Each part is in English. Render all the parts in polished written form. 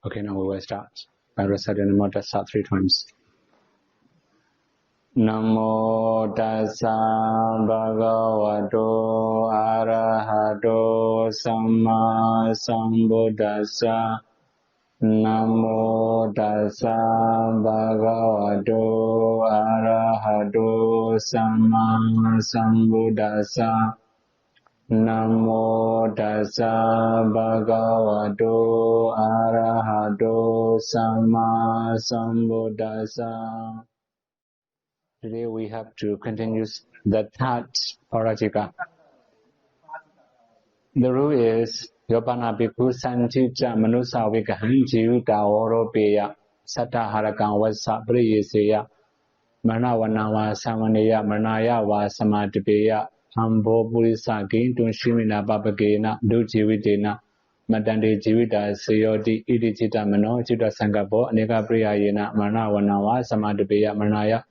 Okay, now we will start. I recited Namo Tassa 3 times. Namo Tassa Bhagavato Arahato Samma Sambuddhassa. Namo Tassa Bhagavato Arahato Samma Sambuddhassa. Namo Tassa Bhagavato Arahato Samma Sambuddhassa. Today we have to continue the third Pārājika. The rule is Yopana Bhikkhu Sanchita Manusa Vikahan Jiuta Oropeya Sata Harakan Vasa Priyeseya Mana Vanawa Samaneya Manaya Vasamatipeya Ambo Purisa Gintun Shimina Babagena Dujividena Madande Jivita Sayodi Idijita Mano Jita Sangapo Nega Priyayena Mana Vanawa Samatipeya Manaya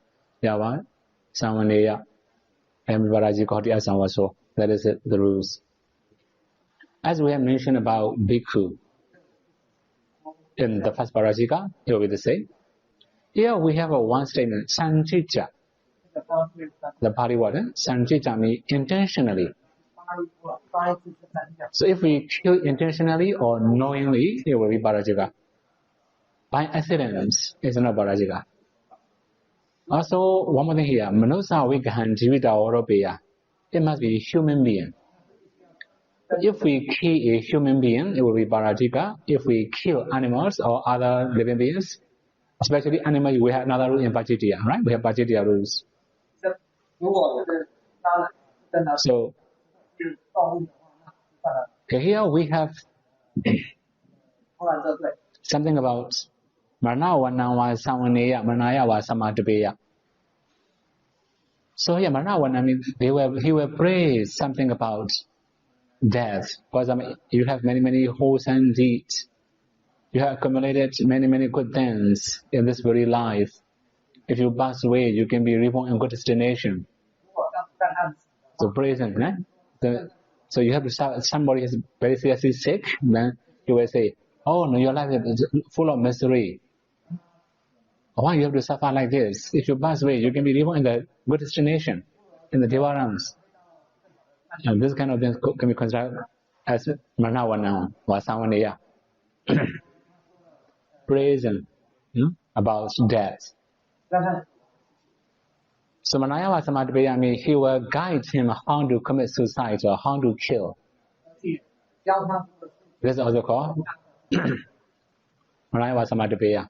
Yava Samaneya and Pārājika Asamvaso. That is it, the rules. As we have mentioned about Bhikkhu in the first Pārājika, here we say, here we have a one statement, Sanchita. The Pali word, Sanchita means intentionally. So if we kill intentionally or knowingly, it will be Pārājika. By accident, it's not Pārājika. Also, one more thing here, Manusa Vikahan Jivita Oropeya. It must be a human being. If we kill a human being, it will be Pārājika. If we kill animals or other living beings, especially animals, we have another rule in Pācittiya, right? We have Pācittiya rules. So, okay, here we have something about Marna Vanawa Samaneya Manaya Vasamatipeya. So here Marna Vana means he will pray something about death. Because you have many wholesome deeds. You have accumulated many good things in this very life. If you pass away, you can be reborn in good destination. So present, right? So you have to start, somebody is very seriously sick, then you will say, oh no, your life is full of misery. Why you have to suffer like this? If you pass away, you can be reborn in the good destination, in the Deva realms. And this kind of things can be considered as Manavana or Samaneya. Present about death. So Manaya Vasamatipeya means he will guide him how to commit suicide or how to kill. This is also called Manaya Vasamatipeya.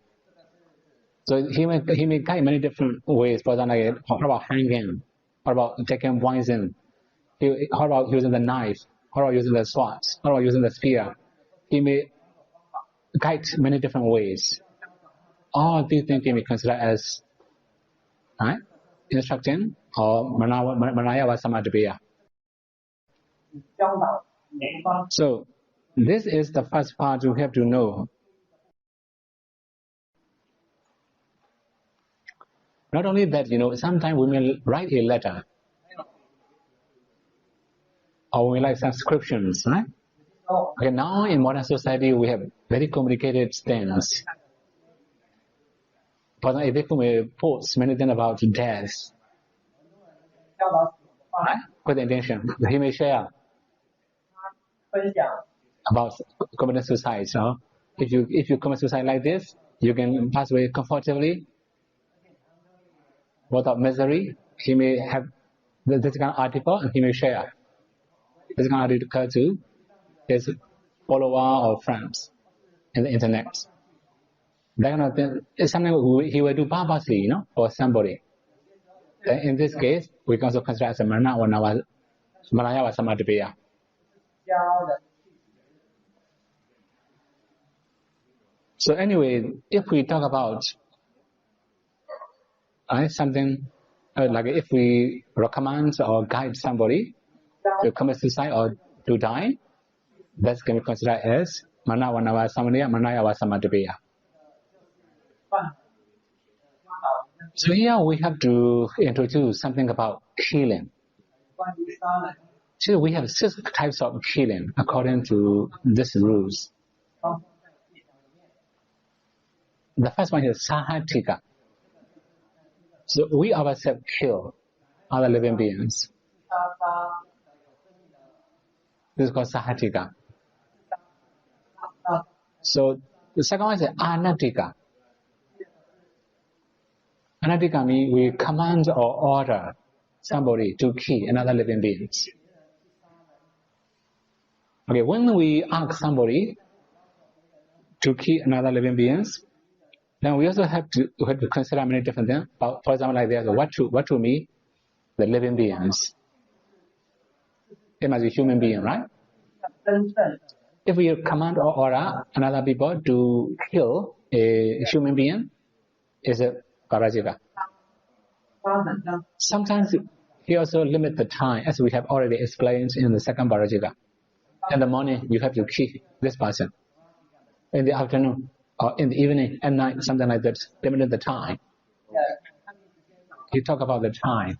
So he may guide many different ways. For example, how about hanging? How about taking poison? How about using the knife? How about using the sword? How about using the spear? He may guide many different ways. All these things can be considered as instruction or Manaya Vasamatipeya. So this is the first part you have to know. Not only that, sometimes we may write a letter or we like subscriptions, right? Okay, now in modern society we have very complicated things. For example, a Bhikkhu may post many things about death, right? With intention. He may share about committing suicide. So if you commit suicide like this, you can pass away comfortably without misery. He may have this kind of article and he may share this kind of article to his follower or friends in the internet. That kind of thing is something he will do purposely, for somebody. Then in this case, we can also consider as a Manaya Vasamatipeya. So anyway, if we talk about something like if we recommend or guide somebody to commit suicide or to die, that can be considered as Manaya Vasamatipeya. So here we have to introduce something about killing. So we have 6 types of killing according to these rules. The first one is Sahatika. So we ourselves kill other living beings. This is called Sahatika. So the second one is Anatika. Anatika means we command or order somebody to kill another living beings. Okay, when we ask somebody to kill another living beings, then we also have to consider many different things. For example, like there's what to me, the living beings. It must be human being, right? If we command or order another people to kill a human being, is a Pārājika. Sometimes he also limit the time, as we have already explained in the second Pārājika. In the morning, you have to kill this person. In the afternoon, or in the evening, at night, something like that, limited the time. He talk about the time.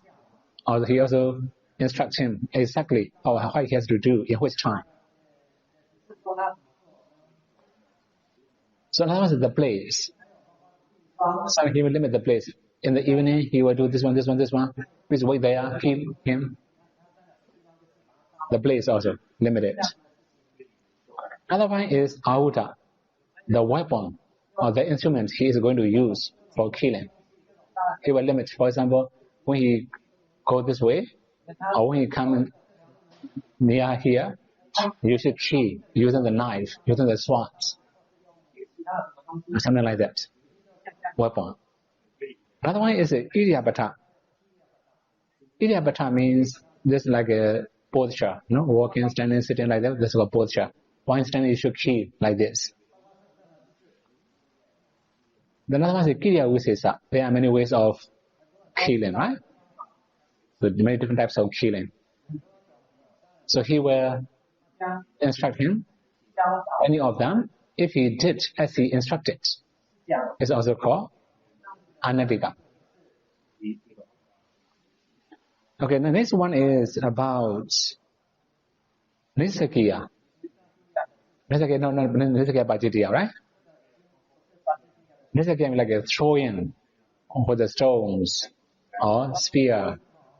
Or he also instructs him exactly what he has to do in which time. So another one is the place. So he will limit the place. In the evening, he will do this one. Please wait there, keep him. The place also limited. Another one is Ahuta, the weapon or the instrument he is going to use for killing. He will limit. For example, when he go this way, or when he come near here, you should kill using the knife, using the sword, something like that. Weapon. Another one is Iryapata. Iryapata means just like a posture, walking, standing, sitting like that. This is a posture. One standing, you should kill like this. The another one is Kirya Visesa. There are many ways of killing, right? So many different types of killing. So he will instruct him, any of them, if he did as he instructed. It's also called Anatika. Okay, the next one is about Nisakiya. Nisakiya Pajitiya, right? Nisakiya means like a throwing with the stones or spear,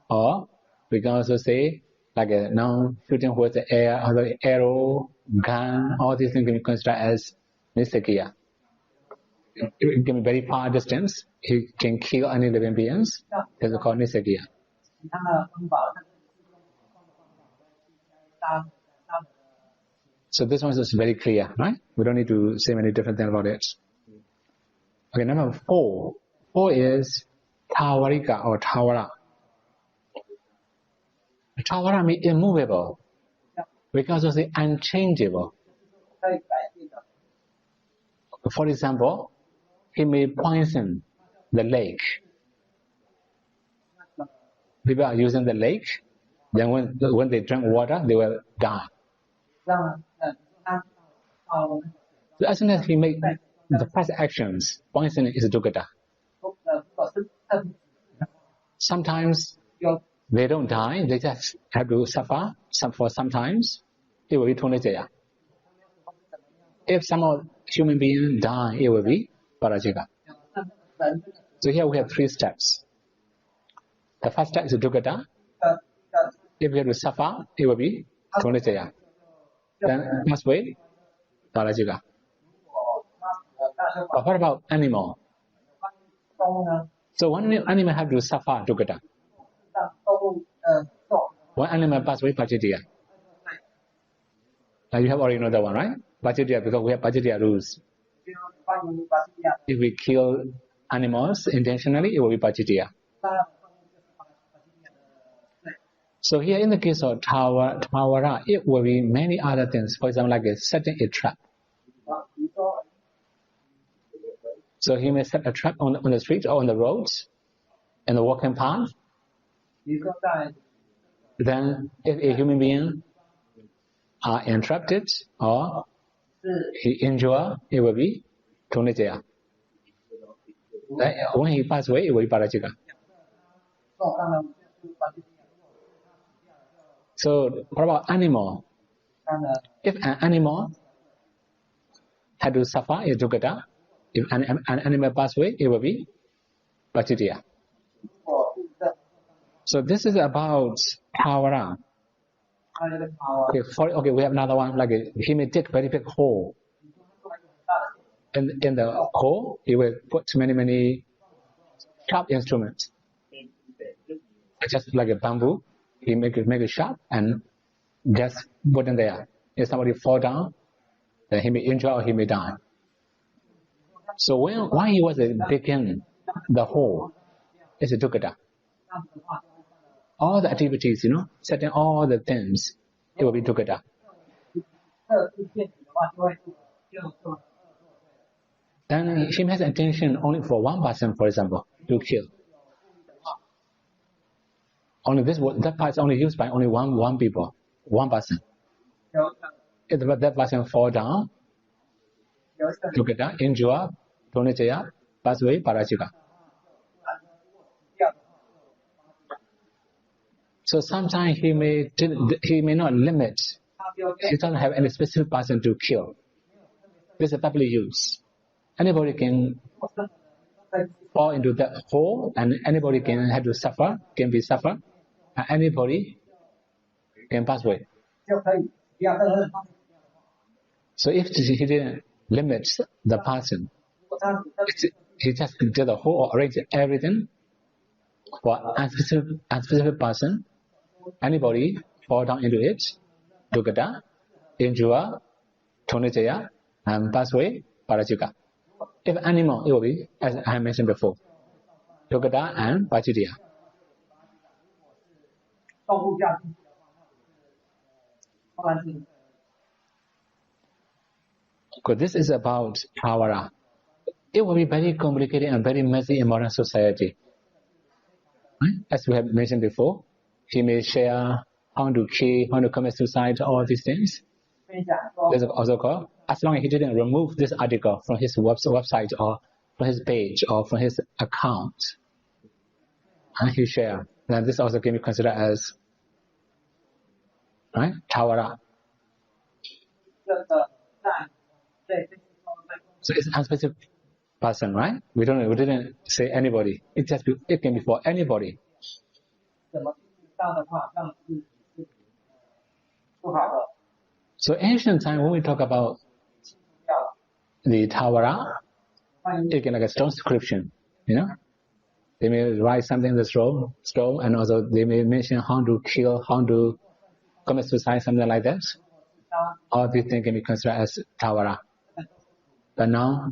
or we can also say like a shooting with the air, or the arrow, gun, all these things can be considered as Nisakiya. It can be very far distance. He can kill any living beings. That's called Nisakiya. So this one is very clear, right? We don't need to say many different things about it. Okay, number 4. 4 is Thavarika or Thawara. Thawara means immovable. We can also say unchangeable. For example, he may poison the lake. People are using the lake, then when they drink water, they will die. So as soon as he makes the first actions, poisoning is dukkha. Sometimes they don't die, they just have to suffer for sometimes. It will be Tunajaya. If some human being die, it will be Pārājika. So here we have 3 steps. The first step is dukkha. If we have to suffer, it will be Tunajaya. Then must wait, Pārājika. But what about animal? So one animal have to suffer dukkha. One animal pass away Pācittiya. Now you have already know that one, right? Pācittiya, because we have Pācittiya rules. If we kill animals intentionally, it will be Pācittiya. So here in the case of Thawara, it will be many other things. For example, like setting a trap. So he may set a trap on the street or on the roads, in the walking path. Then if a human being are interrupted or he injured, it will be Tunajaya. When he passes away, it will be Pārājika. So what about animal? If an animal had to suffer, is dukkha, If an animal pass away, it will be Pātitya. So this is about Pāvara. Okay, we have another one. Like he may take very big hole. In the hole, he will put many sharp instruments. Just like a bamboo, he make it sharp and just put in there. If somebody fall down, then he may injure or he may die. So why he was digging the hole is a dukkha. All the activities, setting all the things, it will be dukkha. Then he has intention only for one person, for example, to kill. Only that part is only used by only one people, one person. If that person fall down, dukkha, injure, tonijaya, pass away, Pārājika. So sometimes he may not limit. He doesn't have any specific person to kill. This is public use. Anybody can fall into that hole, and anybody can have to suffer, and anybody can pass away. So if he didn't limit the person, he just did the whole or arrange everything for unspecific person. Anybody fall down into it, dukkha, injure, tonijaya, and pass away, Pārājika. If animal, it will be, as I mentioned before, dukkha and Pātitya. Because this is about Pāvara. It will be very complicated and very messy in modern society. Right? As we have mentioned before, he may share how to kill, how to commit suicide, all these things. This is also called, as long as he didn't remove this article from his website or from his page or from his account, and he share, then this also can be considered as right, Pāvara. So it's unspecific person, right? We didn't say anybody. It can be for anybody. So ancient time, when we talk about the Pāvara, it can like a stone inscription, They may write something in the stone, and also they may mention how to kill, how to commit suicide, something like that. All these things can be considered as Pāvara. But now,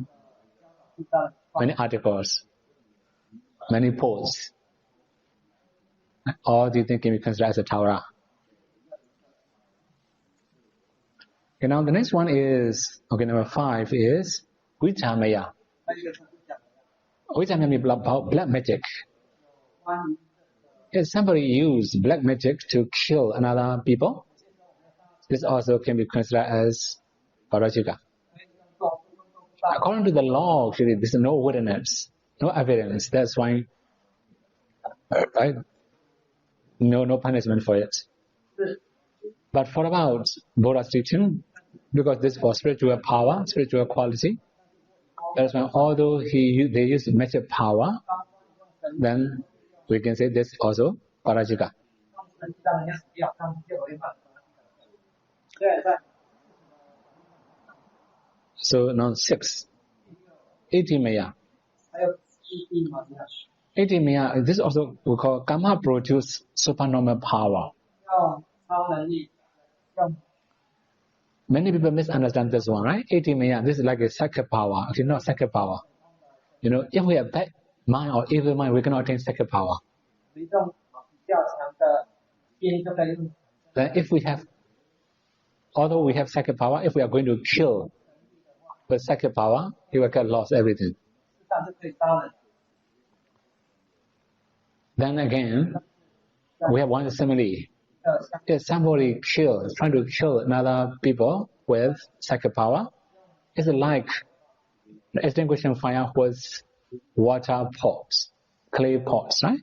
many articles, many posts, all these things can be considered as a Pāvara. Okay, now the next one is, number 5 is Vichamaya. Vichamaya means black magic. If somebody use black magic to kill another people, this also can be considered as Pārājika. According to the law, actually, there is no witness, no evidence. That's why, right? No punishment for it. But for about Buddha's teaching, because this was spiritual power, spiritual quality, that's why although they use magic power, then we can say this also Pārājika. So now 6. Itimaya. Itimaya, this also we call karma produce supernormal power. Many people misunderstand this one, right? Itimaya, this is like a sacred power. Okay, not sacred power. If we have bad mind or evil mind, we cannot attain sacred power. Then if we have, although we have sacred power, if we are going to kill with sacred power, he will get lost everything. Then again, we have one simile. If somebody trying to kill another people with sacred power, it's like extinguishing fire with water pots, clay pots, right?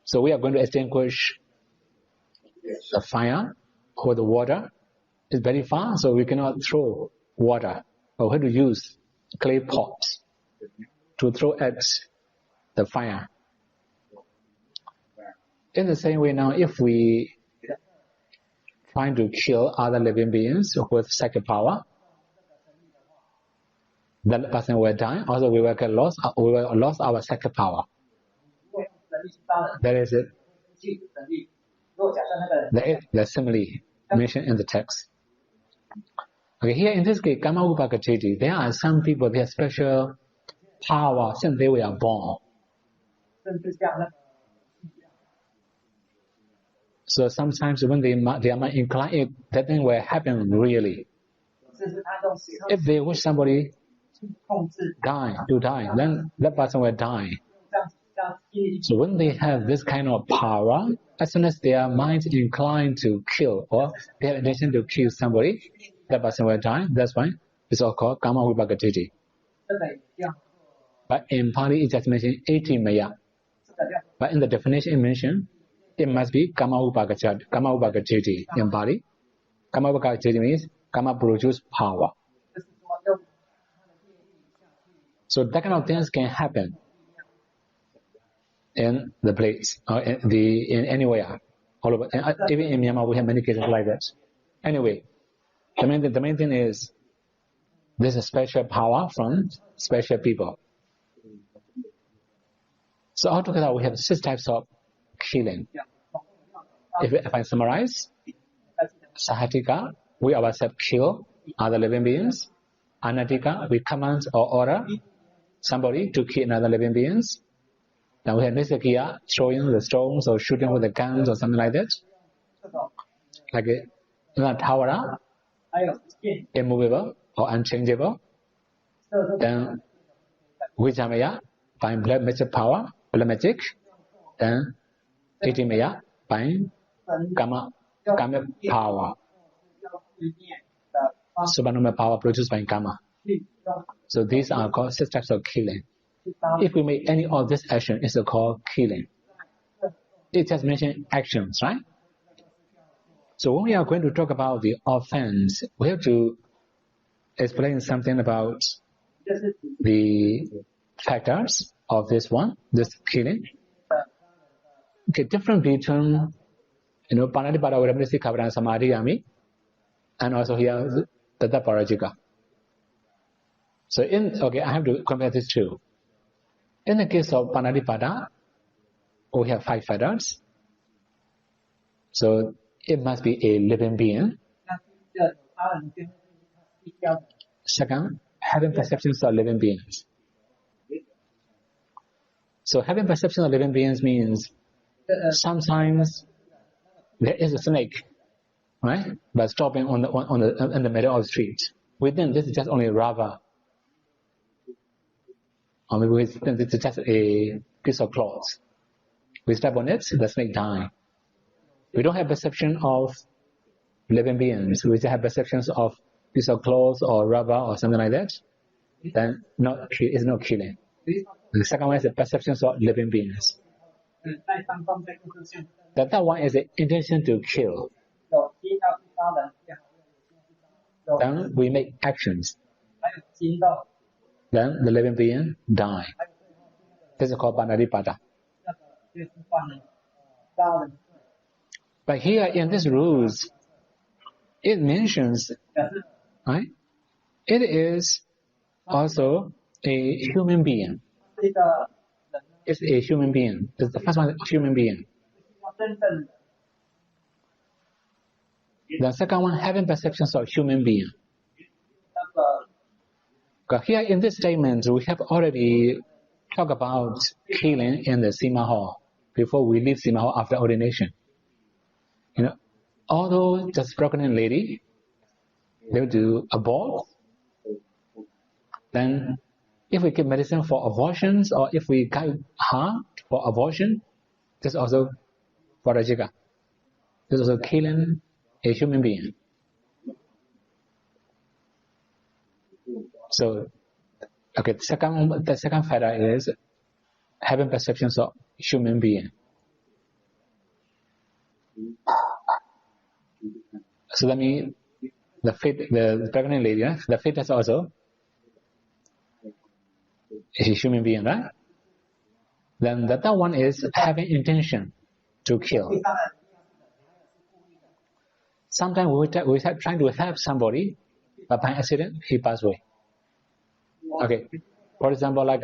So we are going to extinguish the fire with the water. It's very far, so we cannot throw water. But we have to use clay pots. to throw at the fire. In the same way now, if we trying to kill other living beings with psychic power, that person will die. Also, we will get lost. We will lose our psychic power. That is it. The simile mentioned in the text. Okay, here in this case, Kama Upakachiti, there are some people, they have special power since they were born. So sometimes when they are not inclined, that thing will happen really. If they wish somebody to die, then that person will die. So when they have this kind of power, as soon as their mind is inclined to kill or they have intention to kill somebody, that person will die. That's why it's all called Kama Vipakatiti. But in Pali it just mentioned 80 maya. But in the definition it mentioned, it must be Kama Vipakatiti in Pali. Kama Vipakatiti means Kama produce power. So that kind of things can happen in the place or in anywhere, all over. Even in Myanmar, we have many cases like that. Anyway, the main thing is there's a special power from special people. So altogether, we have 6 types of killing. If I summarize, Sahatika, we ourselves kill other living beings. Anatika, we command or order somebody to kill another living beings. Then we have Nisakiya, throwing the stones or shooting with the guns or something like that. Like Tawara, immovable or unchangeable. Then Vijamaya, by blood magic power, blood magic. Then Itimaya, by Kama power. Supernormal power produced by Kama. So these are called 6 types of killing. If we make any of this action, it's called killing. It just mentioned actions, right? So when we are going to talk about the offense, we have to explain something about the factors of this killing. Okay, different between Panadipada Uramisi Kabran Samadhi Yami and also here Tata Pārājika. So I have to compare these two. In the case of Panadipada, we have 5 factors. So it must be a living being. Second, having perceptions of living beings. So having perceptions of living beings means sometimes there is a snake, right? But stopping in the middle of the street. We think this is just only rubber. Or maybe we think this is just a piece of cloth. We step on it, the snake dies. We don't have perception of living beings. We just have perceptions of piece of cloth or rubber or something like that. Then it's not killing. The second one is the perceptions of living beings. The third one is the intention to kill. Then we make actions. Then the living being die. This is called Panadipada. But here in these rules, it mentions, right? It is also a human being. It's a human being. The first one is a human being. The second one, having perceptions of human being. Because here in this statement, we have already talked about killing in the Sima Hall before we leave Sima Hall after ordination. Although just pregnant lady, they will do abort. Then, if we give medicine for abortions or if we guide her for abortion, this is also Pārājika. This is also killing a human being. So, okay, the second factor is having perceptions of human being. So that means the pregnant lady, the fetus also a human being, right? Then the third one is having intention to kill. Sometimes we trying to help somebody, but by accident he passed away. Okay, for example, like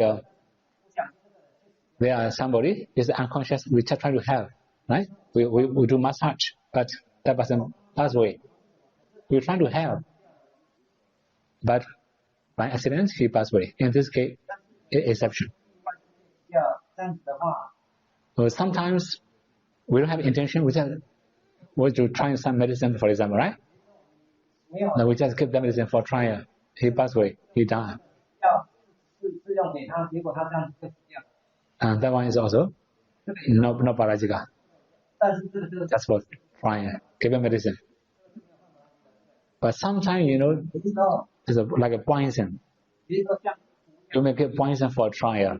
there are somebody is unconscious. We just trying to help, right? We do massage, but that person passed away. We're trying to help, but by accident he passed away. In this case, exception. So sometimes we don't have intention. We just want to try some medicine, for example, right? Then we just give the medicine for trial. He passed away. He died. And that one is also no Pārājika. That's for trial. Give him medicine. But sometimes, it's like a poison. You may give poison for trial.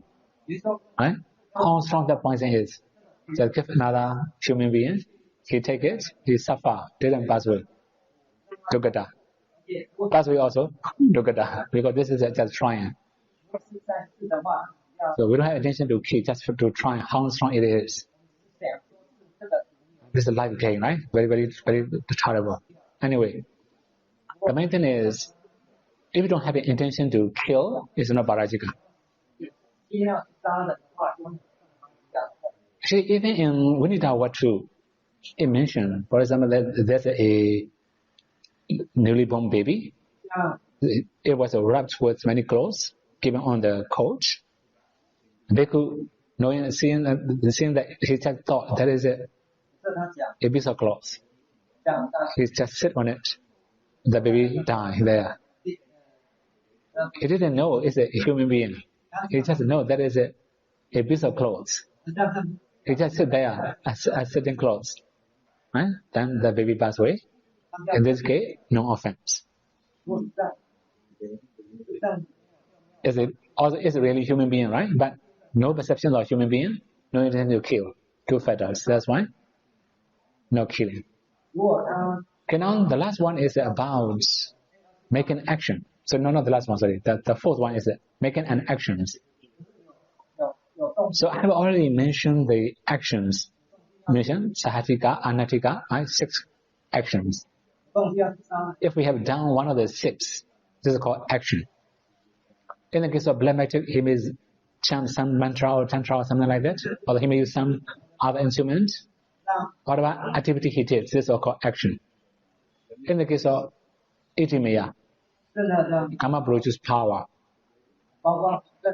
Right? How strong that poison is? Just give another human being. He take it. He suffer. Didn't pass away. Dukkata. Pass away also. Dukkata. Because this is just trial. So we don't have intention to kill, just to try how strong it is. This is a life game, right? Very, very, very terrible. Anyway, the main thing is, if you don't have the intention to kill, it's not Pārājika. Actually, even in Vinaya What 2, it mentioned, for example, that there's a newly born baby. It was wrapped with many clothes, given on the couch. Bhikkhu, seeing that, he just thought that is a piece of cloth. He just sit on it. The baby died there. He didn't know it's a human being. He just know that is a piece of clothes. He just sit there as sitting clothes. Right? Then the baby passed away. In this case, no offense. Is it really human being, right? But no perception of human being, no intention to kill. Two factors. That's why no killing. Okay, now the last one is about making action. So no, not the last one, sorry. The fourth one is making an actions. So I have already mentioned the actions. Mentioned Sahatika, Anatika, right? 6 actions. If we have done one of the 6, this is called action. In the case of black magic, he may chant some mantra or tantra or something like that, or he may use some other instrument. Whatever activity he did, this is called action. In the case of Itimaya, karma produces power.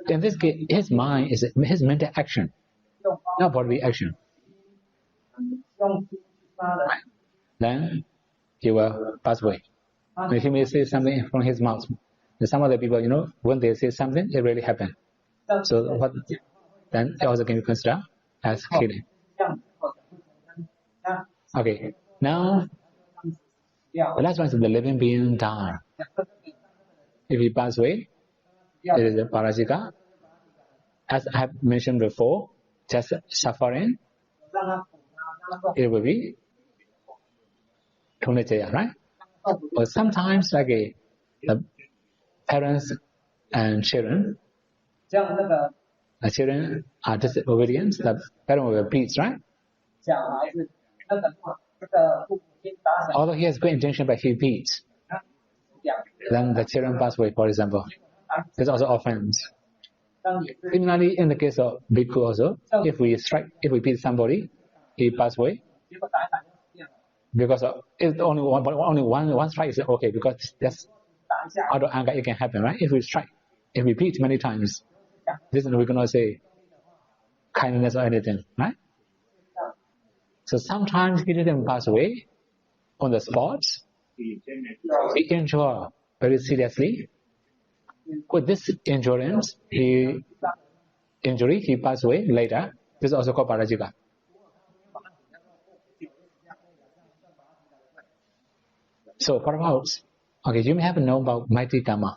In this case, his mind is his mental action, not bodily action. Then he will pass away. And he may say something from his mouth. And some other people, when they say something, it really happens. So then it also can be considered as killing. Okay, now the last one is the living being die. If he pass away, it is a Pārājika. As I have mentioned before, just suffering, it will be Tunajaya, right? But sometimes, like the parents and children, the children are disobedient, the parent will beat, right? Although he has good intention, but he beats. Then the children pass away, for example. There's also offense. Similarly, in the case of Bhikkhu also, if we beat somebody, he pass away. Because it's only one strike is okay, because that's out of anger it can happen, right? If we beat many times, this we cannot say kindness or anything, right? So sometimes he didn't pass away on the spot. He injured very seriously. With this endurance, he passed away later. This is also called Pārājika. So what about, okay, you may have known about mighty Dhamma.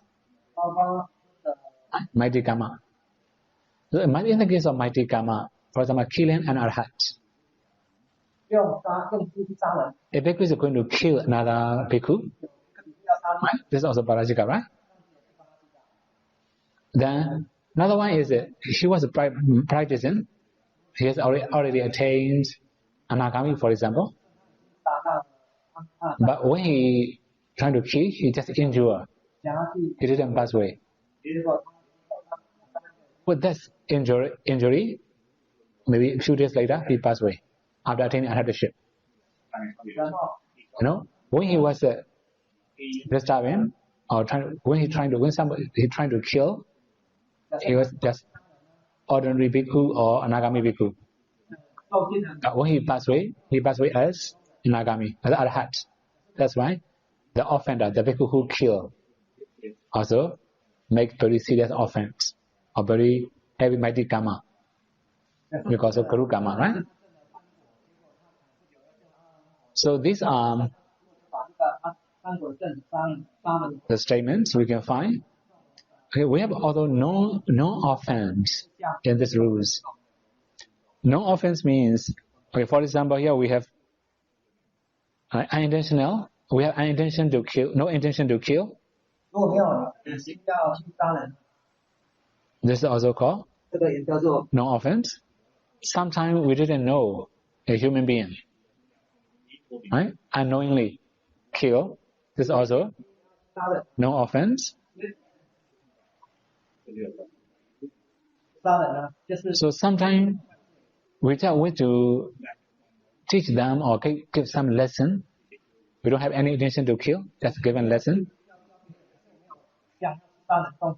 Mighty Dhamma. So in the case of mighty Dhamma, for example, killing an arhat. A bhikkhu is going to kill another bhikkhu. Right? This is also Pārājika, right? Then Another one is he was practicing. He has already attained anagami, for example. But when he trying to kill, he just injured. He didn't pass away. With that injury, maybe a few days later, he passed away after attaining arhatship. When he was disturbing or when somebody trying to kill, he was just ordinary bhikkhu or anagami bhikkhu. When he passed away as anagami, as arhat. That's why the offender, the bhikkhu who killed, also make very serious offense or very heavy mighty karma because of Kuru karma, right? So these are the statements we can find. Okay, we have also no offense in these rules. No offense means, okay, for example, here we have unintentional. We have intention to kill, no intention to kill. This is also called no offense. Sometimes we didn't know a human being, right? Unknowingly kill. This is also no offense. So sometimes we just want to teach them or give some lesson. We don't have any intention to kill, just give a lesson.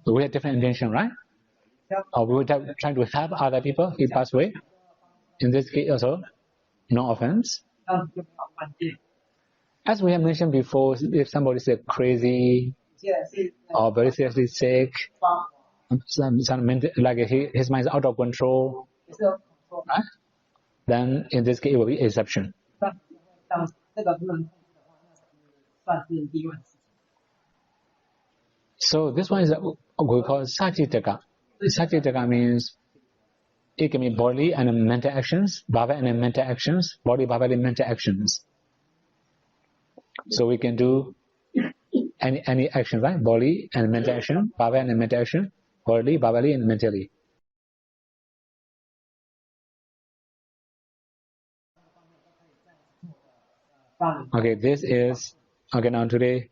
So we have different intention, right? Or we were trying to help other people, he passed away. In this case also, no offense. As we have mentioned before, if somebody is crazy or very seriously sick, like his mind is out of control, right? Then in this case it will be exception. So this one is we call Sajitaka. Sajitaka means it can be bodily and mental actions, bhava and mental actions, body, bhava and mental actions. So we can do any action, right? Body and mental action, bhava and mental action, bodily, bhavali and mentally. Okay, this is okay. Now today,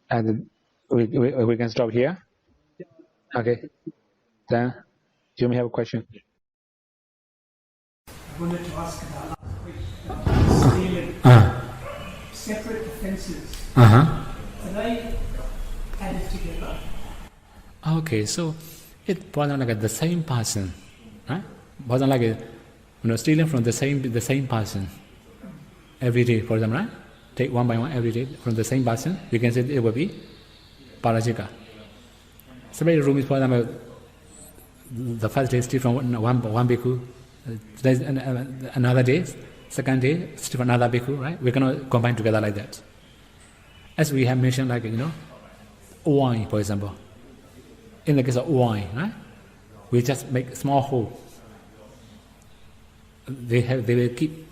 and we can stop here. Okay, then you may have a question. I wanted to ask about stealing. Separate offences. Are they added together? Okay, so it wasn't like the same person, right? Wasn't like stealing from the same person every day, for example, right? Take one by one every day from the same person. We can say it will be Pārājika. Somebody room is, for example, the first day steal from one bhikkhu, another day, second day steal from another bhikkhu, right? We cannot combine together like that. As we have mentioned, like wine, for example. In the case of wine, right? We just make small hole. They will keep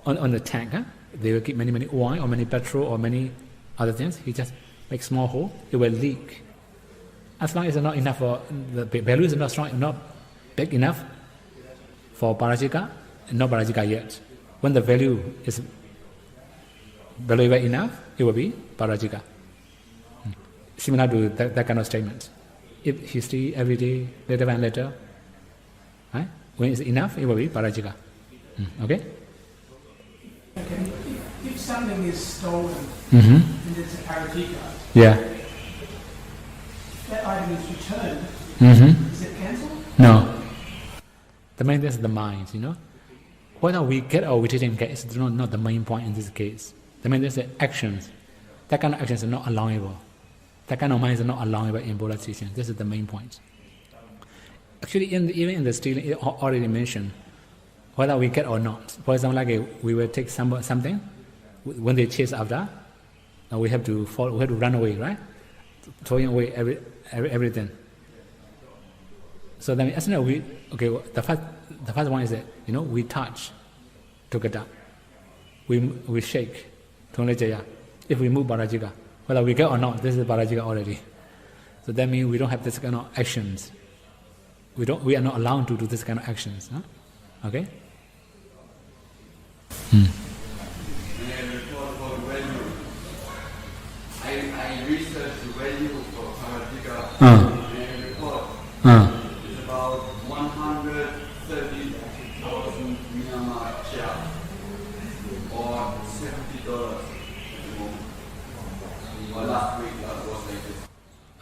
on the tank, huh? They will keep many wine or many petrol or many other things. You just make small hole, it will leak. As long as it's not enough for the value is not strong, not big enough for Pārājika, not Pārājika yet. When the value is valuable enough, it will be Pārājika. Similar to that kind of statement. If he steals every day, later and later, right? When it's enough, it will be Pārājika. Okay? Okay. If something is stolen and it's a Pārājika, yeah. If that item is returned, is it cancelled? No. The main thing is the mind, Whether we get or we didn't get is not the main point in this case. The main thing is the actions. That kind of actions are not allowable. That kind of mind is not allowable in Buddha teaching. This is the main point. Actually, even in the stealing, it already mentioned whether we get or not. For example, like we will take something, when they chase after, we have to run away, right? Throwing away everything. So then, as the first one is that we touch together, we shake, if we move Pārājika, whether we get or not, this is Pārājika already. So that means we don't have this kind of actions. We are not allowed to do this kind of actions. Huh? Okay? I researched the value for Pārājika. Report is about 130,000 Myanmar kyat or $70 at the moment. Or last week that was like this.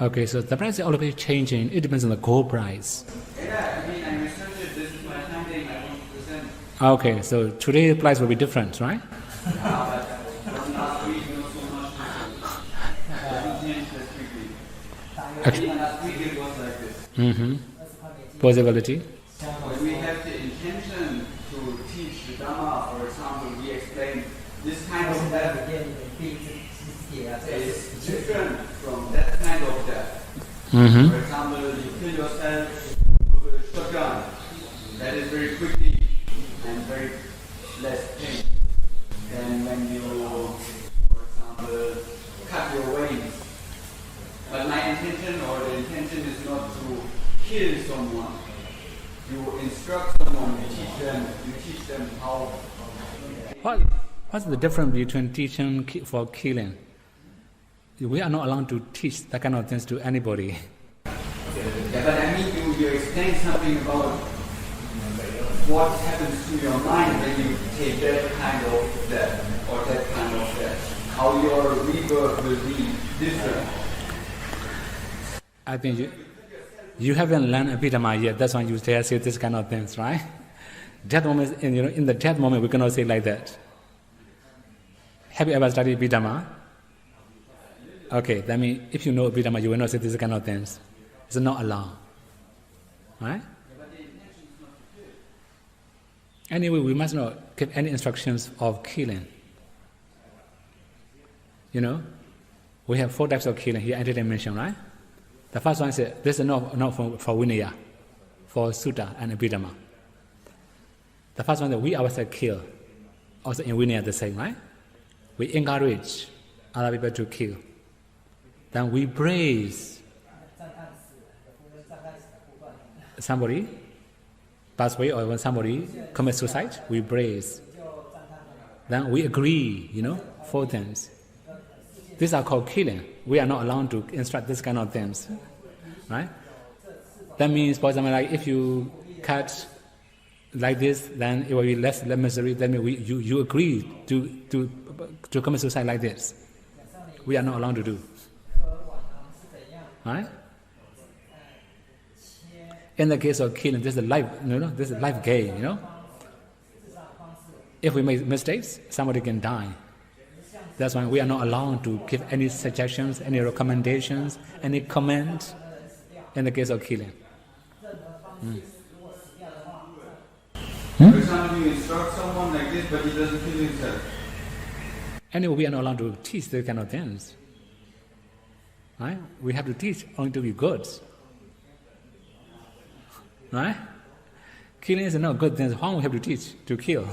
Okay, so the price is always changing. It depends on the gold price. Yeah, I mean, I researched it. This is my finding. I want to present. Okay, so today's price will be different, right? But from last week, not so much. It doesn't change that quickly. Last week it was like this. Possibility. When we have the intention to teach the Dhamma, for example, we explain this kind of death is different from that kind of death. For example, you kill yourself with a shotgun. That is very quickly and very less pain than when you, for example, cut your veins. But my intention or the intention is not to kill someone. You instruct someone, you teach them how. What's the difference between teaching for killing? We are not allowed to teach that kind of things to anybody. Yeah, but I mean, you explain something about what happens to your mind when you take that kind of death or that kind of death. How your rebirth will be different. I think you haven't learned Abhidhamma yet. That's why you say this kind of things, right? Death moment, in the death moment, we cannot say like that. Have you ever studied Abhidhamma? Okay, that means if you know Abhidhamma, you will not say this kind of things. It's not allowed, right? Anyway, we must not give any instructions of killing. We have 4 types of killing here. I didn't mention, right? The first one is this is not for Vinaya, for Sutta and Abhidhamma. The first one that we ourselves kill, also in Vinaya the same, right? We encourage other people to kill. Then we praise somebody pass away or when somebody commits suicide, we praise. Then we agree, 4 things. These are called killing. We are not allowed to instruct this kind of things, right? That means, for example, like if you cut like this, then it will be less misery. That means you agree to commit suicide like this. We are not allowed to do, right? In the case of killing, this is life. This is life game. If we make mistakes, somebody can die. That's why we are not allowed to give any suggestions, any recommendations, any comment in the case of killing. For example, you instruct someone like this, but he doesn't kill himself. Anyway, we are not allowed to teach these kind of things. Right? We have to teach only to be good. Right? Killing is not good thing. How we have to teach to kill?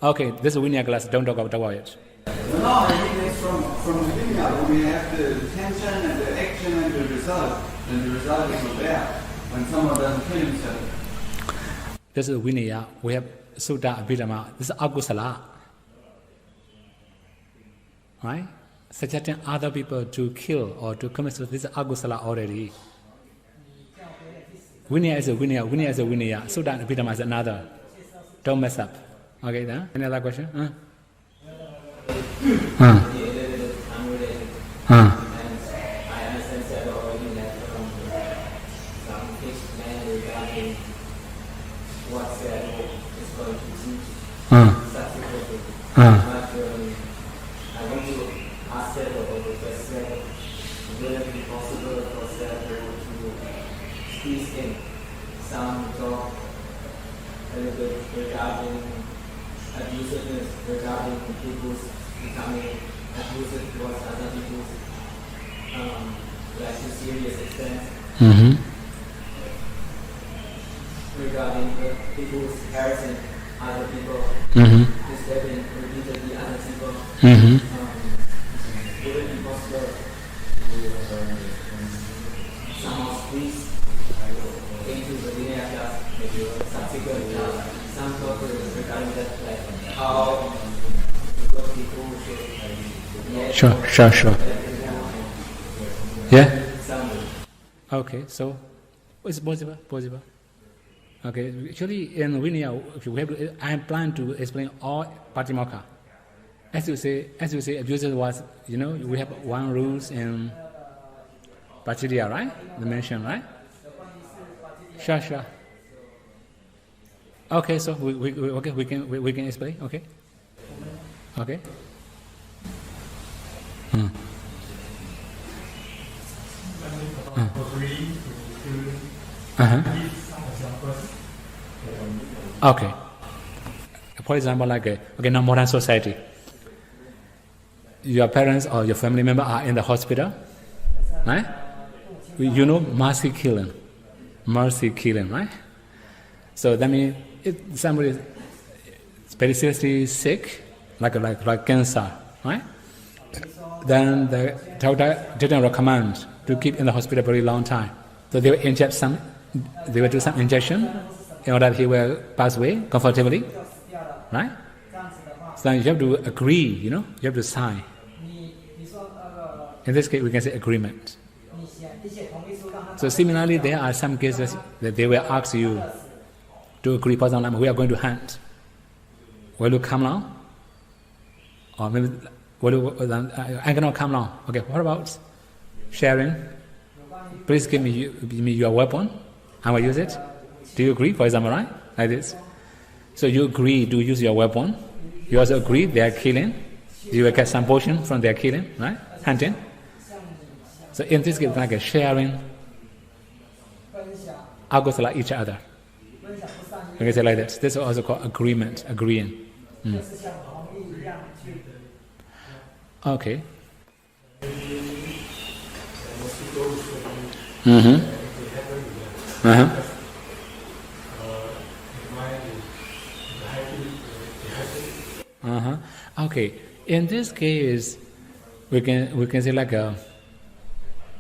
Okay, this is Vinaya class. Don't talk about it. No, I mean it's from Vinaya. We have the intention and the action and the result. And the result is not there when someone doesn't kill himself. This is Vinaya. We have Sutta, Abhidhamma. This is Agusala. Right? Suggesting other people to kill or to commit suicide. This is Agusala already. Vinaya is a Vinaya. Vinaya is a Vinaya. Sutta and Abhidhamma is another. Don't mess up. Okay, then? Any other question? Regarding people's becoming abusive towards other people, like to serious extent. Regarding the people's harassing other people, disturbing repeatedly other people, we some of these came to the Vinaya class, maybe subsequent some talk regarding that, like how because people should Sure. Yeah? Okay, so it's possible. Okay, actually in Vinaya, I plan to explain all Pātimokkha. As you say, abuser was, we have one rules in Pāttvdh, right? The mention, right? Sure. Okay, so we can explain. Okay. Okay. For example, now modern society. Your parents or your family member are in the hospital, right? Mercy killing, right? So that means if somebody is very seriously sick, like cancer, right? Then the doctor didn't recommend to keep in the hospital very long time. So they will do some injection in order that he will pass away comfortably, right? So you have to agree, you have to sign. In this case, we can say agreement. So similarly, there are some cases that they will ask you to agree. For example, we are going to hunt. Will you come along? Or maybe I cannot come along. Okay, what about sharing? Please give me your weapon. I will use it. Do you agree? For example, right? Like this. So you agree to use your weapon. You also agree they are killing. You will get some portion from their killing, right? Hunting. So in this case, like a sharing, agosala each other. You can say like that. This is also called agreement, agreeing. Okay. Okay. In this case, we can say like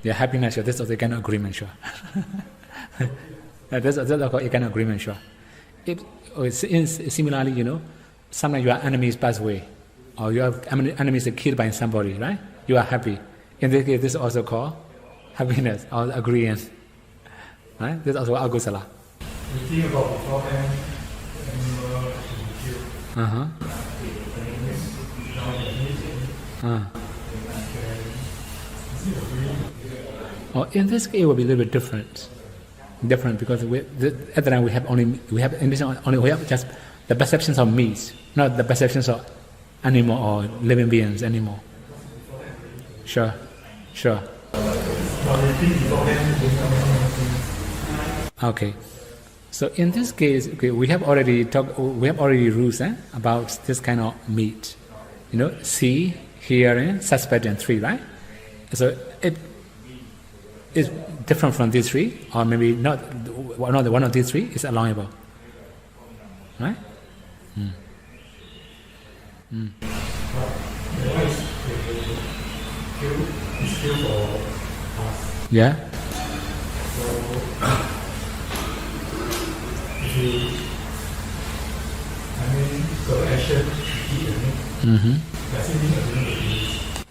happiness. Sure. This is also a kind of agreement. Sure. This is also a kind of agreement. Sure. Similarly, sometimes your enemies pass away, or your enemies are killed by somebody, right? You are happy. In this case, this is also called happiness or agreement, right? This is also agosala. We think about beforehand, animal to kill. In this case, it will be a little bit different because at the time we have just the perceptions of meat, not the perceptions of animal or living beings anymore. Sure. Okay. So in this case, we have already rules about this kind of meat. See, hearing, suspect, and three, right? So it is different from these three, or maybe not one of these three is allowable, right? Yeah.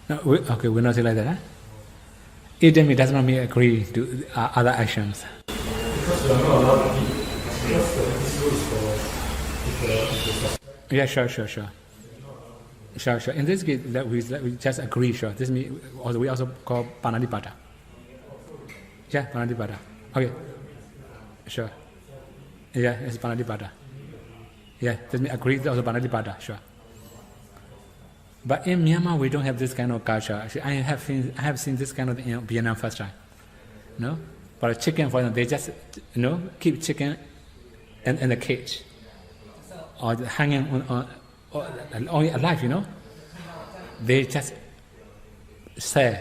No, we're not saying like that. Eating does not mean agree to other actions. Because we are not allowed to eat. Because this rule is for Yeah, sure. Sure. In this case, that we just agree. Sure. This means we also call panadipata. Yeah, panadipata. Okay. Sure. Yeah, it's panadipata. Yeah, this means agree. Also panadipata. Sure. But in Myanmar, we don't have this kind of culture. Actually, I have seen this kind of thing in Vietnam first time. No, but chicken, for example, they just keep chicken in the cage or hanging on only alive. They just sell.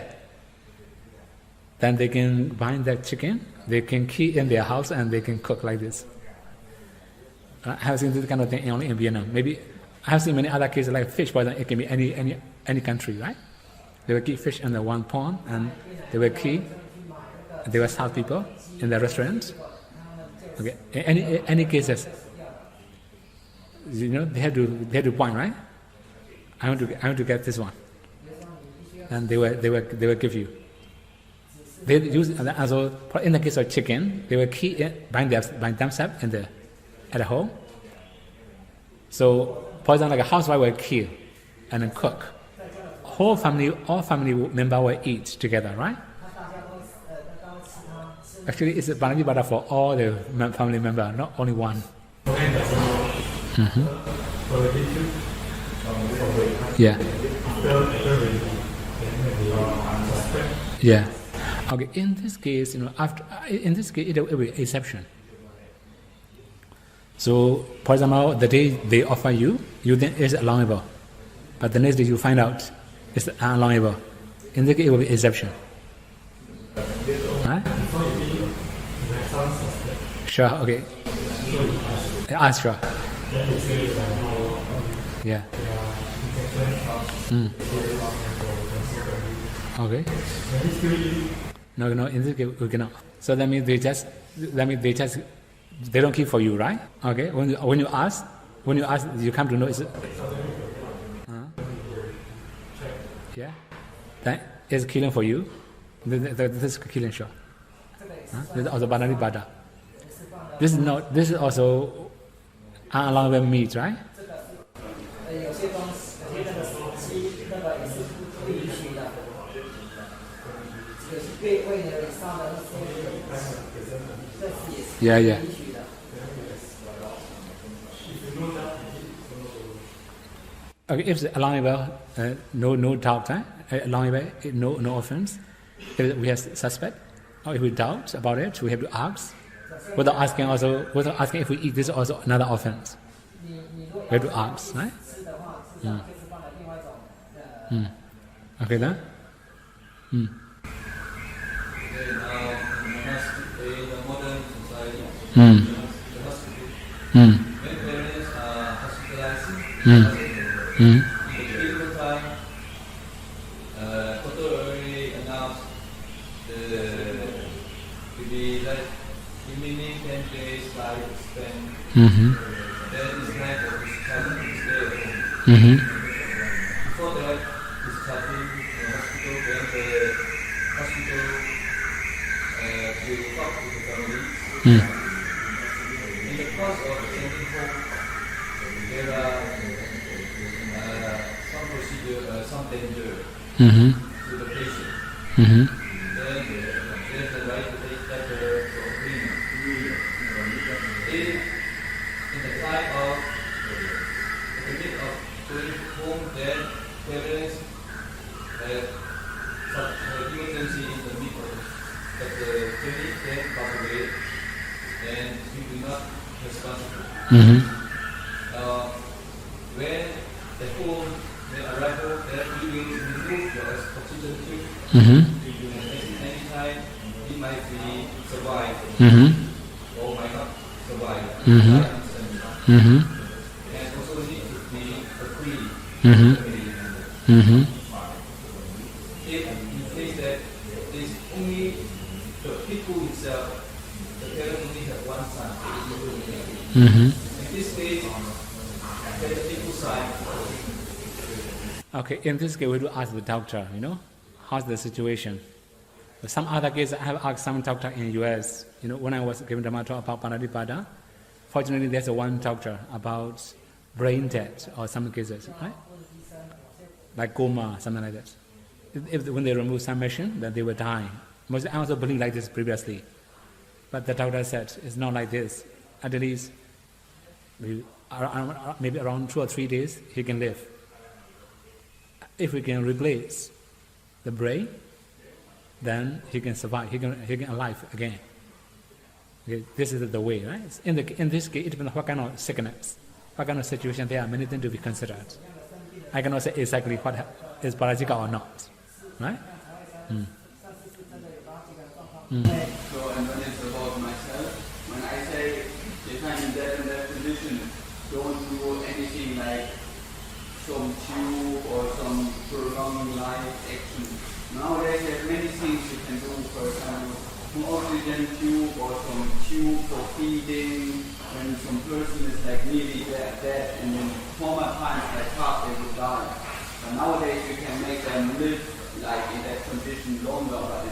Then they can bind that chicken. They can keep in their house and they can cook like this. I have seen this kind of thing only in Vietnam. Maybe I have seen many other cases like fish, for example. It can be any country, right? They will keep fish in the one pond, and they will serve people in the restaurant. Okay. Any cases, they have to point, right? I want to get this one, and they will give you. They use also in the case of chicken, they will keep it by themselves at home. So, for example, like a housewife will kill and then cook. All family members will eat together, right? Actually, it's a Pārājika for all the family members, not only one. Yeah. Yeah. Okay. In this case, it will be exception. So, for example, the day they offer you think it's allowable, but the next day you find out it's unallowable. In this case, it will be exception. Right? Sure. Okay. Sure. Yeah. Okay. No. In this case, we cannot. So that means they don't keep for you, right? Okay. When you ask, you come to know it's. Yeah. That is killing for you. This is killing, sure. This is also Pārājika. This is also unallowable meat, right? Yeah. Okay, if it's allowable, no doubt, allowable, no offense. If we have suspect, or if we doubt about it, we have to ask. Without asking if we eat, this is also another offense. We have to ask, right? Okay, then? In the modern society, the hospital, when parents are hospitalizing, in the critical time, doctor already announced to be like remaining 10 days lifespan. Then it's time for discharging to stay at home. Before that, discharging the hospital, then the hospital will talk to the family. In the course of sending home, there are some procedure, some danger to the patient. Then there's the right to take letter for agreement. If in the time of the minute of going home, then parents have such an emergency in the middle of the journey, then pass away, and you do not responsible. When the home, the arrival, then you will remove your oxygen tube. And anytime it might be survived or might not survive. And also need to be agreed. If in case that it's only the Bhikkhu himself, the parent only have one son. In this case, the Bhikkhu side. Okay, in this case, we have to ask the doctor, how's the situation? Some other cases, I have asked some doctor in US, when I was giving Dhamma talk about Pārājika, fortunately there's one doctor about brain death or some cases, right? Like coma, something like that. When they remove some machine, then they will die. I also believed like this previously. But the doctor said, it's not like this. At least, maybe around 2 or 3 days, he can live. If we can replace the brain, then he can survive, he can alive again. Okay, this is the way, right? In this case, it depends on what kind of sickness, what kind of situation. There are many things to be considered. I cannot say exactly what is Pārājika or not, right? So, and when it's about myself, when I say if I'm in that condition, don't do anything like some tube or some prolonged life action. Nowadays there are many things you can do, for example, some oxygen tube or some tube for feeding when some person is like nearly dead and in former times like half they would die. But nowadays you can make them live like in that condition longer, but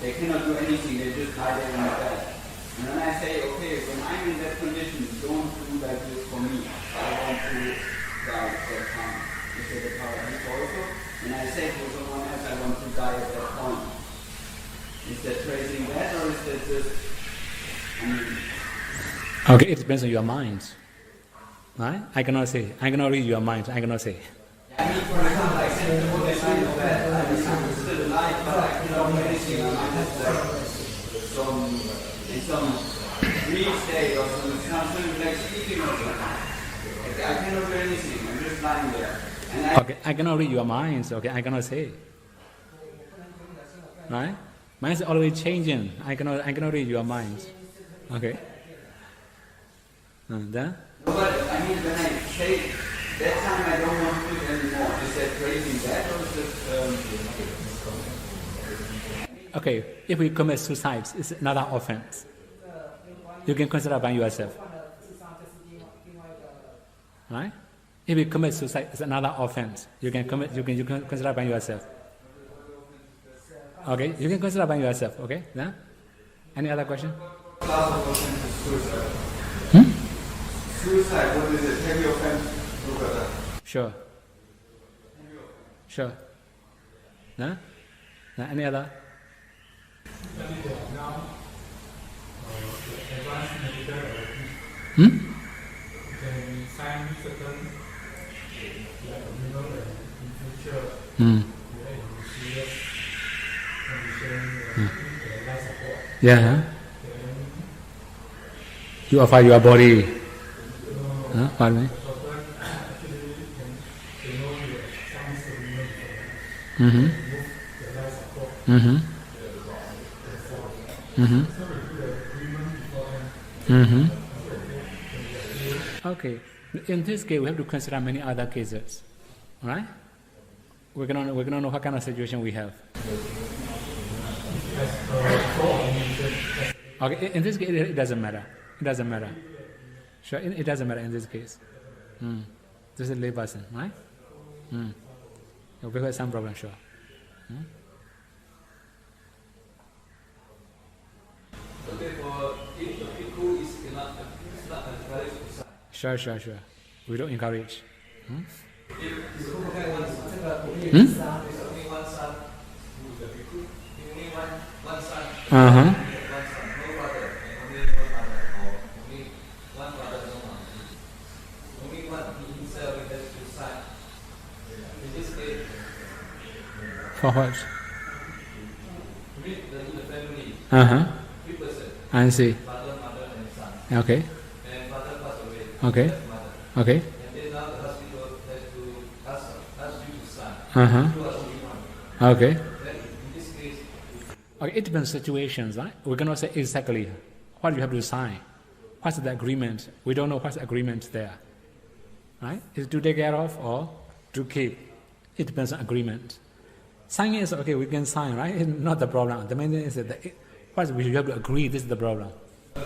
they cannot do anything, they just lie there in the bed. And then I say, okay, when I'm in that condition, don't do like this for me. I want to die at that time. Is that the Pārājika also? And I say to someone else, I want to die at that point. Is that tracing that, or is that just, Okay, it depends on your mind. Right? I cannot say. I cannot read your mind. I cannot say. I mean, for example, I said to the sign of that, I'm still alive, but I cannot do anything. I'm just like in some dream state or something like sleeping or something. I cannot do anything. I'm just lying there. Okay, I cannot read your minds. Okay, I cannot say. Right? Mind is always changing. I cannot read your minds. Okay. Then? No, but I mean, when I say that time I don't want to do it anymore, is that praising that or is it? Okay, if we commit suicide, it's another offense. You can consider by yourself. Right? If you commit suicide, it's another offense. You can consider by yourself. Okay, you can consider by yourself. Okay, yeah? Any other question? Class of offense is suicide. Suicide, what is it? Heavy offense? Sure. Sure. No? Any other? Now, the advanced medical can sign certain like agreement in future serious condition life support. Yeah. You offer your body. Pardon me. Okay. In this case, we have to consider many other cases, right? We're gonna know what kind of situation we have. Okay. In this case, it doesn't matter. It doesn't matter. Sure. It doesn't matter in this case. This is a lay person, right? We have some problem, sure. Okay, for if the Bhikkhu is not encouraged to sign. Sure. We don't encourage. If the Bhikkhu has Hmm? there's only one son who is the Bhikkhu, only one son, Uh-huh. one son, no father, and only one mother, or only one father, no mother. Only one, he himself has to sign. In this case, For what? with the family, Uh-huh. 3%, I see. father, mother, and son. Okay. And father passed away, Okay. left mother. Okay. And then now the hospital has to ask you to sign. Uh-huh. You are only one. Okay. Then in this case, Okay. It depends on situations, right? We cannot say exactly what you have to sign. What's the agreement? We don't know what's the agreement there. Right? Is it to take care of or to keep? It depends on agreement. Signing is okay, we can sign, right? It's not the problem. The main thing is that first we have to agree this is the problem. the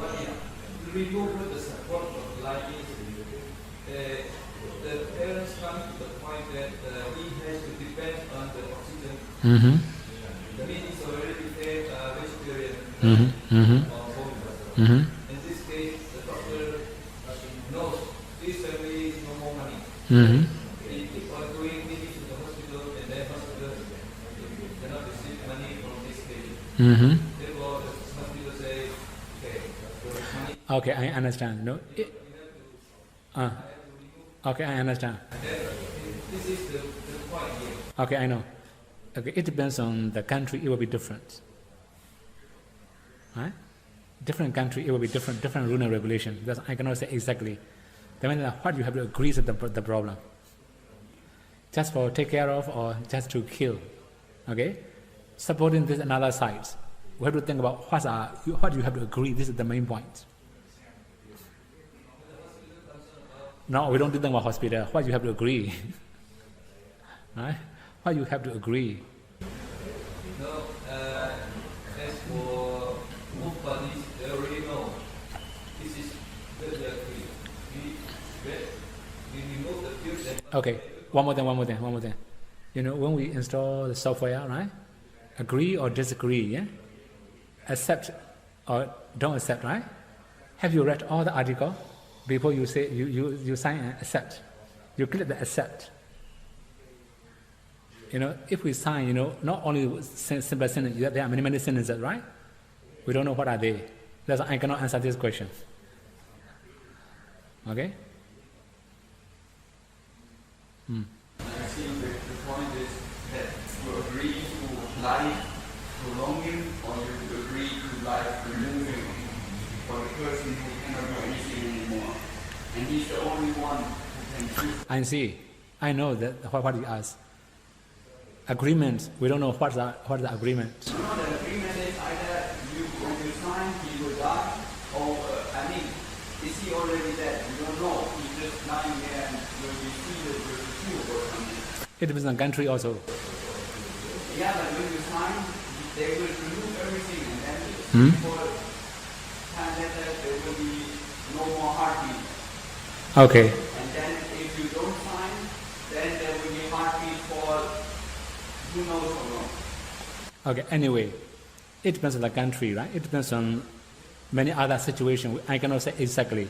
one to remove the support of life is the parents come to the point that he has to depend on the oxygen. Mm-hmm. The meat is already fed vegetarian Mm-hmm. or bone. Mm-hmm. In this case, the doctor knows this family is no more money. Mm-hmm. They keep on going maybe to the hospital and then hospital cannot receive money from this patient. Mm-hmm. Therefore, the hospital say, okay, there is money. Okay, I understand. No. Okay, I understand. This is the point here. Okay, I know. Okay, it depends on the country. It will be different. Right? Different country, it will be different rule and regulation. Because I cannot say exactly. The main thing what you have to agree is the problem. Just for take care of or just to kill. Okay? Supporting this another side. We have to think about what you have to agree. This is the main point. No, we don't do Dhamma hospital. Why you have to agree? Right? Why you have to agree? No, as for both parties, they already know this is very clear. We remove the field. Okay, one more thing. You know, when we install the software, right? Agree or disagree, yeah? Accept or don't accept, right? Have you read all the article before you say you sign and accept? You click the accept. You know, if we sign, you know, not only simple sentence, there are many sentences, right? We don't know what are they. That's why I cannot answer this question. Okay? I think the point is that you agree to life prolonging or you agree to life removing for the person who cannot do anything anymore. And he's the only one who can choose. I see. I know that what you ask. Agreement, we don't know what's the agreement. No, the agreement is either when you sign, he will die, or, is he already dead? You don't know. He's just lying there and will be treated with a tube or something. It depends on country also. Yeah, but when you sign, they will remove everything and then before time later there will be no more heartbeat. Okay. And then if you don't sign, then there will be heartbeat for who knows how long. Okay, anyway, it depends on the country, right? It depends on many other situations. I cannot say exactly.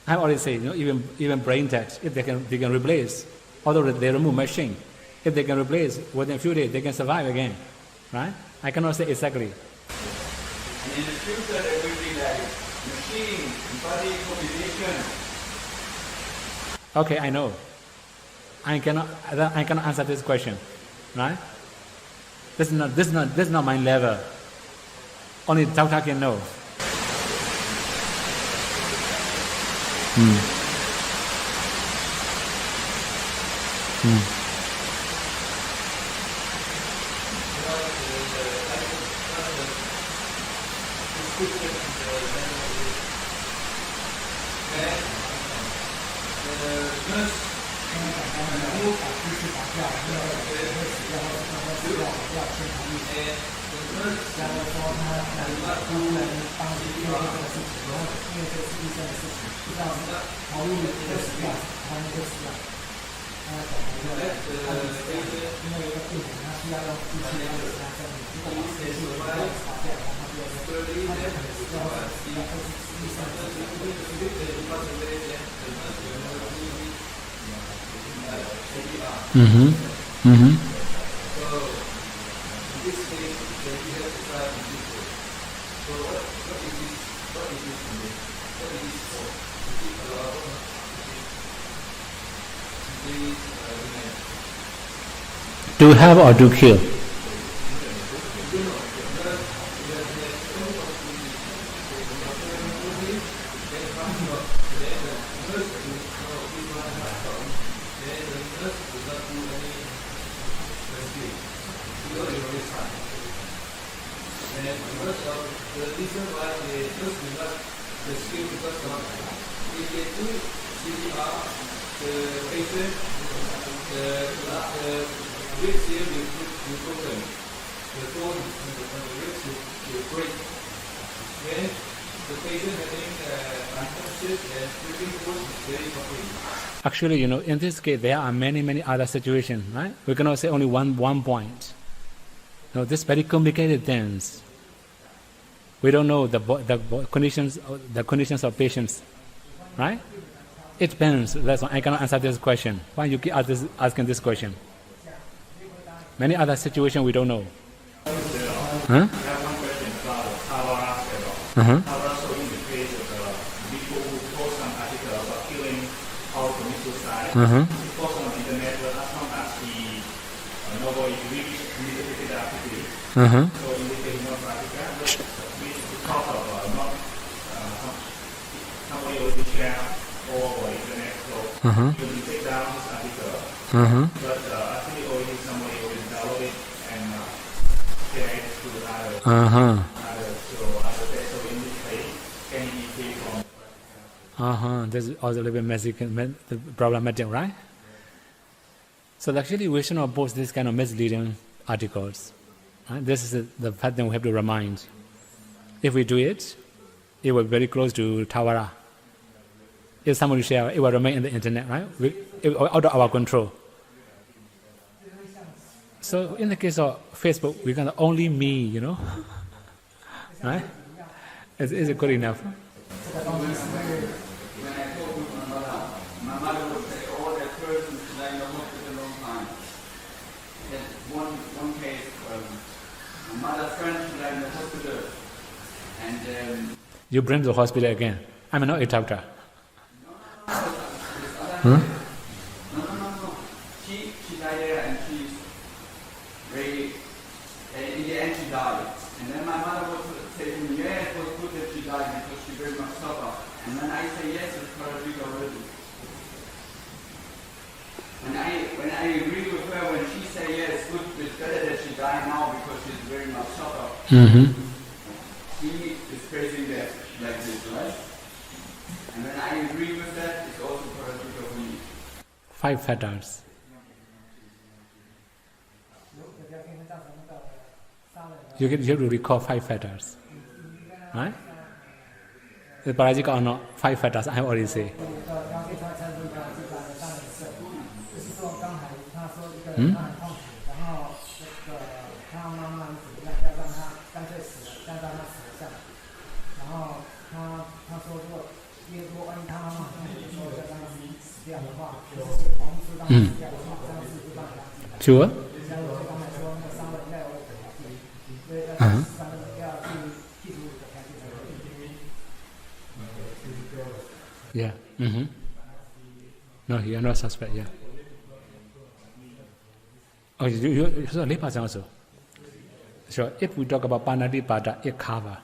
I already say, you know, even brain dead, if they can replace, although they remove machine, if they can replace within a few days, they can survive again, right? I cannot say exactly. And in the future there will be like machine, body combination. Okay, I know. I cannot answer this question, right? This is not my level. Only doctor can know. To have or to kill? Actually, you know, in this case, there are many other situations, right? We cannot say only one point. No, this very complicated things. We don't know the conditions of patients, right? It depends. That's why I cannot answer this question. Why you keep asking this question? Many other situations we don't know. I have one question about Pārājika. So in the case of the Bhikkhu who post some article about killing how to commit suicide, he post on the internet, but as long as he nobody reads the activity. So in this case, not Pārājika, because of nobody already share over the internet, so he will take down this article. But actually already somebody already download it and share it to others. So in this case, can he be free from This is also a little bit messy, problematic, right? So actually we should not post this kind of misleading articles. Right? This is the fact that we have to remind. If we do it, it will be very close to Tawara. If somebody share, it will remain in the internet, right? Out of our control. So in the case of Facebook, we can only me, right? Is it good enough? When I talk with my mother would say, "Oh, that person is lying in the hospital a long time." There's one case, my mother's friend is lying in the hospital, and you bring to the hospital again. I'm not a doctor. No. She died there, and she's very. In the end, she died. And then my mother would say to me, "Yeah, it was good that she died because she very much suffered." And when I say yes, it's Pārājika already. When I agree with her, when she say yes, good, it's better that she die now because she's very much suffered. She is praising that like this, right? And when I agree with that, it's also Pārājika for me. 5 factors. You have to recall 5 factors, right? The Pārājika or not, 5 factors, I have already said. Sure? Yeah. No, you are not suspect, yeah. Oh, you so 4% also. So if we talk about Pātimokkha, it cover.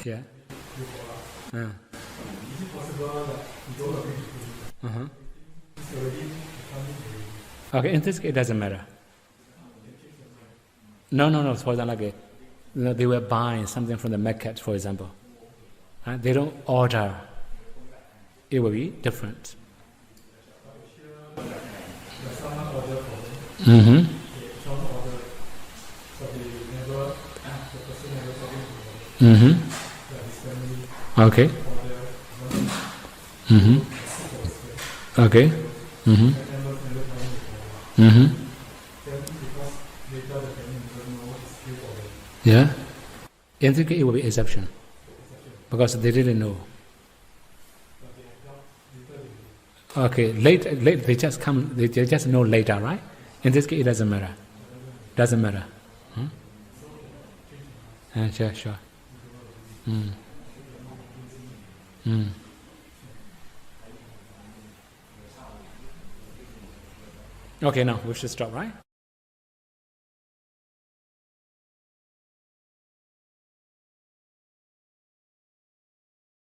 Yeah. Okay, in this case it doesn't matter. No, for example, like they were buying something from the market, for example. They don't order. It will be different. Okay. Okay. Yeah. In this case, it will be exception because they didn't know. Okay, late they just come. They just know later, right? In this case, it doesn't matter. Doesn't matter. Sure. Okay, now we should stop, right?